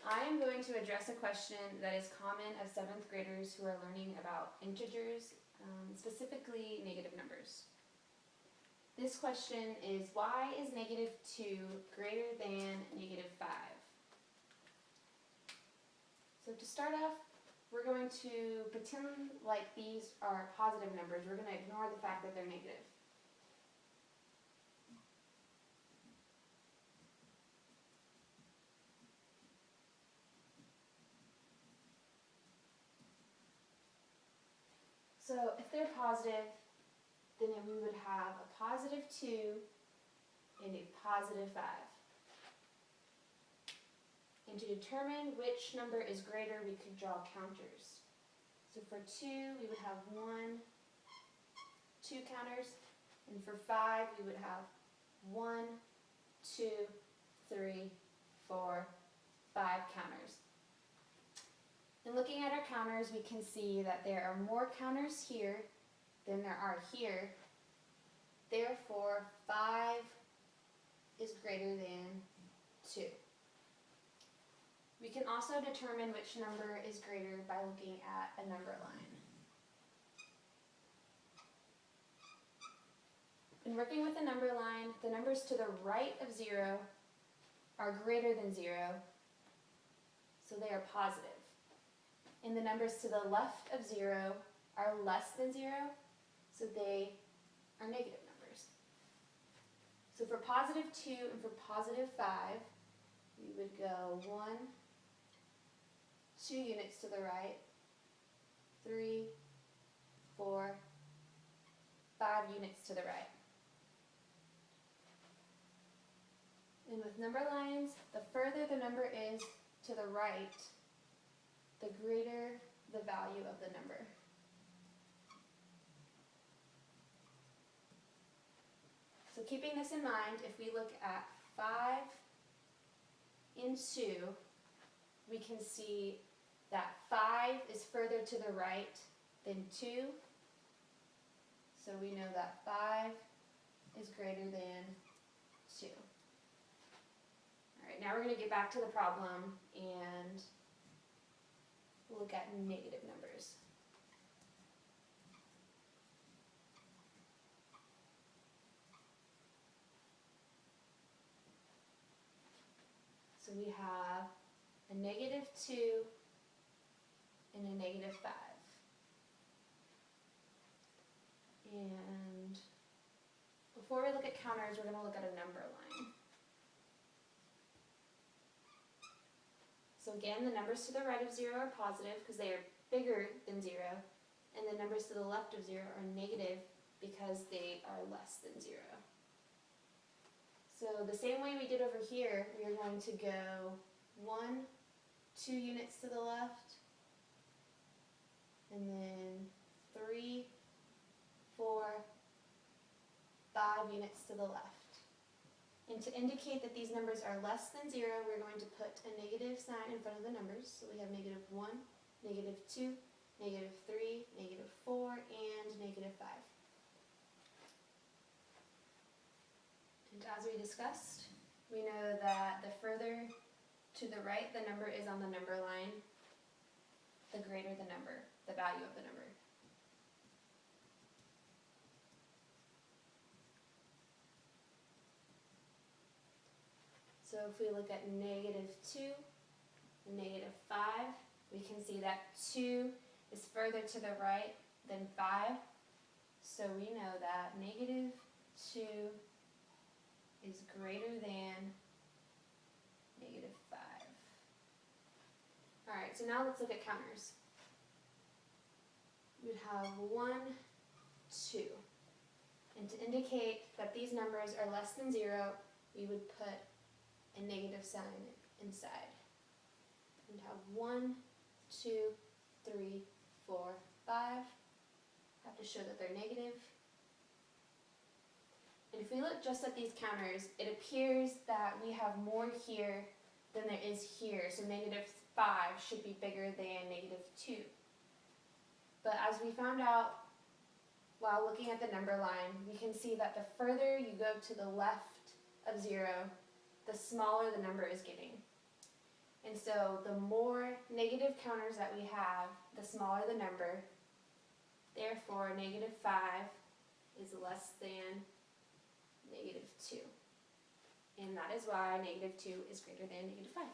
I am going to address a question that is common of 7th graders who are learning about integers, specifically negative numbers. This question is, why is negative 2 greater than negative 5? So to start off, we're going to pretend like these are positive numbers. We're going to ignore the fact that they're negative. So if they're positive, then we would have a positive 2 and a positive 5. And to determine which number is greater, we could draw counters. So for 2, we would have 1, 2 counters, and for 5, we would have 1, 2, 3, 4, 5 counters. And looking at our counters, we can see that there are more counters here than there are here. Therefore, 5 is greater than 2. We can also determine which number is greater by looking at a number line. When working with a number line, the numbers to the right of 0 are greater than 0, so they are positive. And the numbers to the left of 0 are less than 0, so they are negative numbers. So for positive 2 and for positive 5, we would go 1, 2 units to the right, 3, 4, 5 units to the right. And with number lines, the further the number is to the right, the greater the value of the number. So keeping this in mind, if we look at 5 and 2, we can see that 5 is further to the right than 2. So we know that 5 is greater than 2. All right, now we're going to get back to the problem and look at negative numbers. So we have a negative 2 and a negative 5. And before we look at counters, we're going to look at a number line. So again, the numbers to the right of 0 are positive because they are bigger than 0, and the numbers to the left of 0 are negative because they are less than 0. So the same way we did over here, we are going to go 1, 2 units to the left, and then 3, 4, 5 units to the left. And to indicate that these numbers are less than 0, we're going to put a negative sign in front of the numbers. So we have negative 1, negative 2, negative 3, negative 4, and negative 5. And as we discussed, we know that the further to the right the number is on the number line, the greater the number, the value of the number. So if we look at negative 2 and negative 5, we can see that 2 is further to the right than 5. So we know that negative 2 is greater than negative 5. All right, so now let's look at counters. We would have 1, 2. And to indicate that these numbers are less than 0, we would put a negative sign inside. We'd have 1, 2, 3, 4, 5. Have to show that they're negative. And if we look just at these counters, it appears that we have more here than there is here. So negative 5 should be bigger than negative 2. But as we found out while looking at the number line, we can see that the further you go to the left of 0, the smaller the number is getting. And so the more negative counters that we have, the smaller the number. Therefore, negative 5 is less than negative 2. And that is why negative 2 is greater than negative 5.